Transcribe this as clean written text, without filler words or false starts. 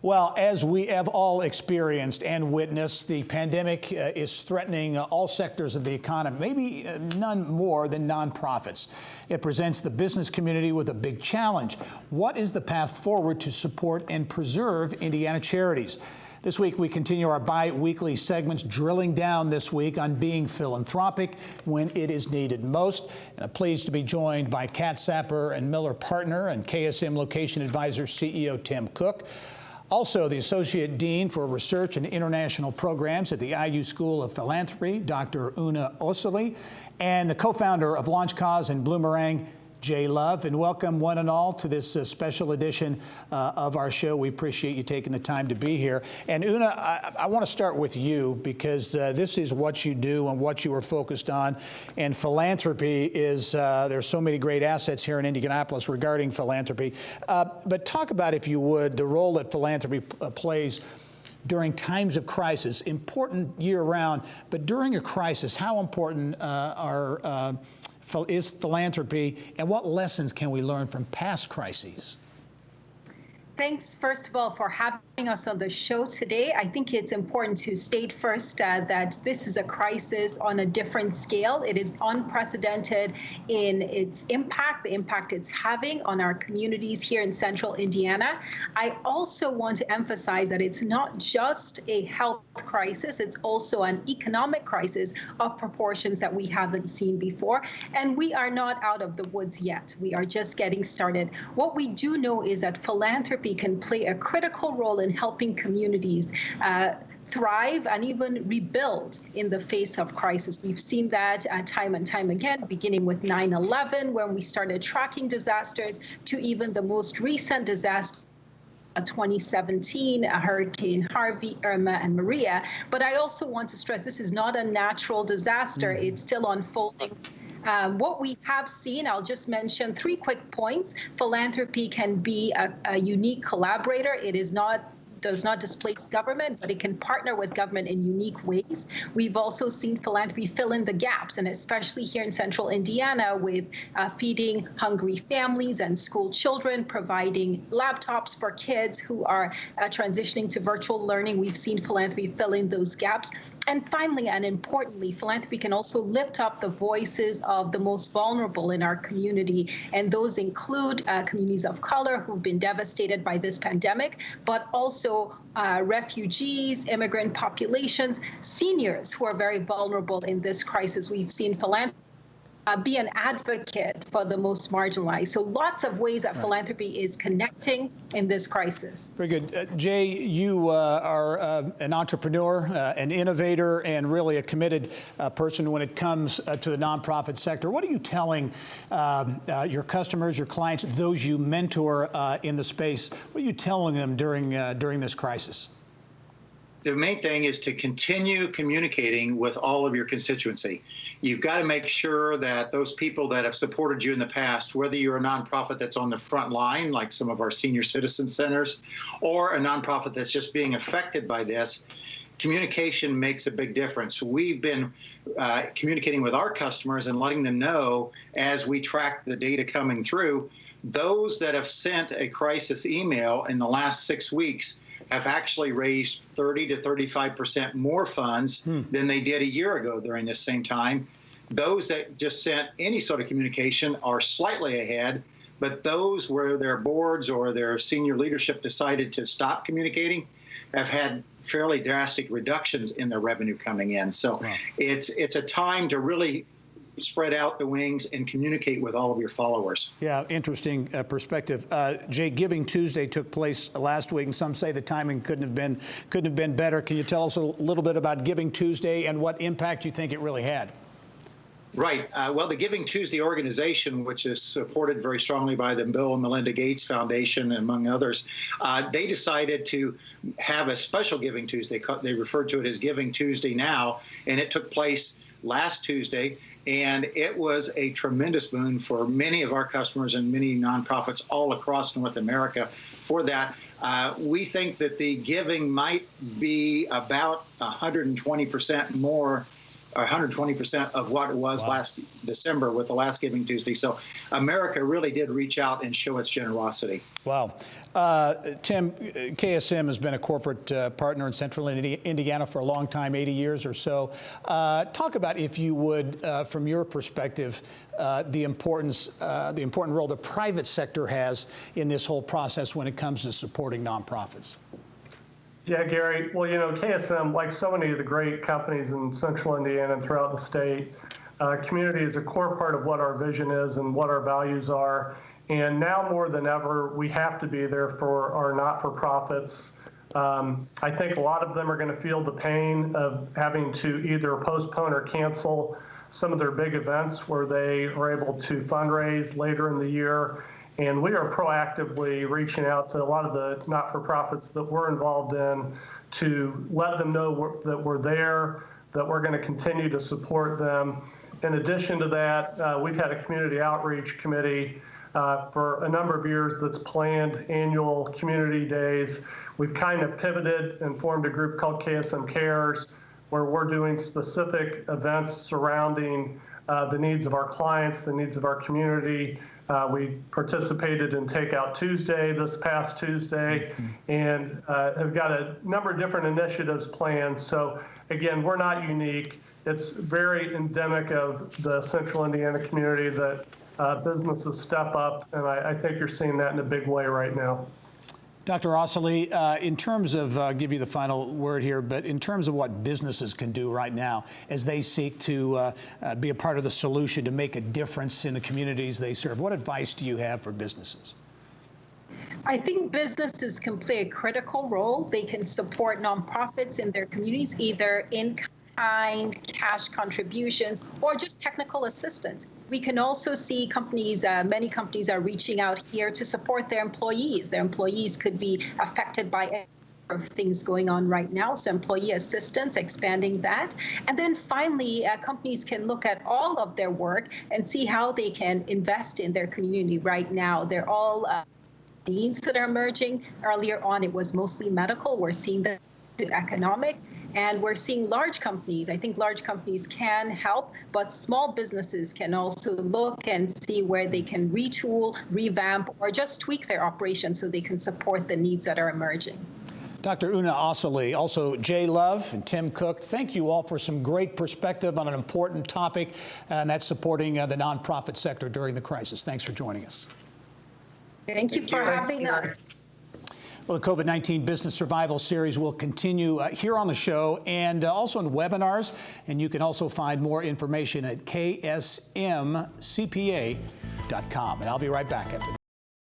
Well, as we have all experienced and witnessed, the pandemic is threatening all sectors of the economy, maybe none more than nonprofits. It presents the business community with a big challenge. What is the path forward to support and preserve Indiana charities? This week, we continue our bi-weekly segments, drilling down this week on being philanthropic when it is needed most. And I'm pleased to be joined by Katz, Sapper and Miller partner and KSM Location Advisor CEO Tim Cook. Also, the Associate Dean for Research and International Programs at the IU School of Philanthropy, Dr. Una Osili, and the co-founder of Launch Cause and Bloomerang, Jay Love. And welcome one and all to this special edition of our show. We appreciate you taking the time to be here. And Una, I want to start with you because this is what you do and what you are focused on. And philanthropy is, there's so many great assets here in Indianapolis regarding philanthropy. But talk about, if you would, the role that philanthropy plays during times of crisis, important year-round, but during a crisis, how important is philanthropy, and what lessons can we learn from past crises? Thanks, first of all, for having us on the show today. I think it's important to state first that this is a crisis on a different scale. It is unprecedented in its impact, the impact it's having on our communities here in central Indiana. I also want to emphasize that it's not just a health crisis, it's also an economic crisis of proportions that we haven't seen before. And we are not out of the woods yet. We are just getting started. What we do know is that philanthropy can play a critical role in helping communities thrive and even rebuild in the face of crisis. We've seen that time and time again, beginning with 9/11, when we started tracking disasters, to even the most recent disaster, 2017, Hurricane Harvey, Irma, and Maria. But I also want to stress this is not a natural disaster. It's still unfolding. What we have seen, I'll just mention 3 quick points. Philanthropy can be a unique collaborator. It does not displace government, but it can partner with government in unique ways. We've also seen philanthropy fill in the gaps, and especially here in central Indiana with feeding hungry families and school children, providing laptops for kids who are transitioning to virtual learning. We've seen philanthropy fill in those gaps. And finally, and importantly, philanthropy can also lift up the voices of the most vulnerable in our community. And those include communities of color who've been devastated by this pandemic, but also refugees, immigrant populations, seniors who are very vulnerable in this crisis. We've seen philanthropy be an advocate for the most marginalized. So lots of ways that philanthropy is connecting in this crisis. Very good. Jay, you are an entrepreneur, an innovator, and really a committed person when it comes to the nonprofit sector. What are you telling your customers, your clients, those you mentor in the space? What are you telling them during this crisis? The main thing is to continue communicating with all of your constituency. You've got to make sure that those people that have supported you in the past, whether you're a nonprofit that's on the front line, like some of our senior citizen centers, or a nonprofit that's just being affected by this, communication makes a big difference. We've been communicating with our customers and letting them know as we track the data coming through, those that have sent a crisis email in the last 6 weeks have actually raised 30 to 35% more funds than they did a year ago during this same time. Those that just sent any sort of communication are slightly ahead, but those where their boards or their senior leadership decided to stop communicating have had fairly drastic reductions in their revenue coming in. So it's a time to really spread out the wings and communicate with all of your followers. Yeah, interesting perspective. Jay, Giving Tuesday took place last week, and some say the timing couldn't have been better. Can you tell us a little bit about Giving Tuesday and what impact you think it really had? Right. Well, the Giving Tuesday organization, which is supported very strongly by the Bill and Melinda Gates Foundation, among others, they decided to have a special Giving Tuesday. They referred to it as Giving Tuesday now, and it took place last Tuesday. And it was a tremendous boon for many of our customers and many nonprofits all across North America. For that, we think that the giving might be about 120% more or 120% of what it was last December with the last Giving Tuesday. So America really did reach out and show its generosity. Wow. Tim, KSM has been a corporate partner in Central Indiana for a long time, 80 years or so. Talk about, if you would, from your perspective, the important role the private sector has in this whole process when it comes to supporting nonprofits. Yeah, Gary. Well, KSM, like so many of the great companies in Central Indiana and throughout the state, community is a core part of what our vision is and what our values are. And now more than ever, we have to be there for our not-for-profits. I think a lot of them are going to feel the pain of having to either postpone or cancel some of their big events where they are able to fundraise later in the year. And we are proactively reaching out to a lot of the not-for-profits that we're involved in to let them know that we're there, that we're going to continue to support them. In addition to that, we've had a community outreach committee for a number of years that's planned annual community days. We've kind of pivoted and formed a group called KSM Cares, where we're doing specific events surrounding the needs of our clients, the needs of our community. We participated in Takeout Tuesday this past Tuesday, and have got a number of different initiatives planned. So again, we're not unique. It's very endemic of the Central Indiana community that businesses step up, and I think you're seeing that in a big way right now. Dr. Osili, in terms of, give you the final word here, but in terms of what businesses can do right now as they seek to be a part of the solution to make a difference in the communities they serve, what advice do you have for businesses? I think businesses can play a critical role. They can support nonprofits in their communities, either in kind, cash contributions, or just technical assistance. We can also see companies, many companies are reaching out here to support their employees. Their employees could be affected by of things going on right now, so employee assistance, expanding that. And then finally, companies can look at all of their work and see how they can invest in their community right now. They're all needs that are emerging. Earlier on, it was mostly medical. We're seeing that economic. And we're seeing large companies. I think large companies can help, but small businesses can also look and see where they can retool, revamp, or just tweak their operations so they can support the needs that are emerging. Dr. Una Osili, also Jay Love and Tim Cook, thank you all for some great perspective on an important topic, and that's supporting the nonprofit sector during the crisis. Thanks for joining us. Thank you for having us. Well, the COVID-19 Business Survival Series will continue here on the show and also in webinars. And you can also find more information at ksmcpa.com. And I'll be right back after this.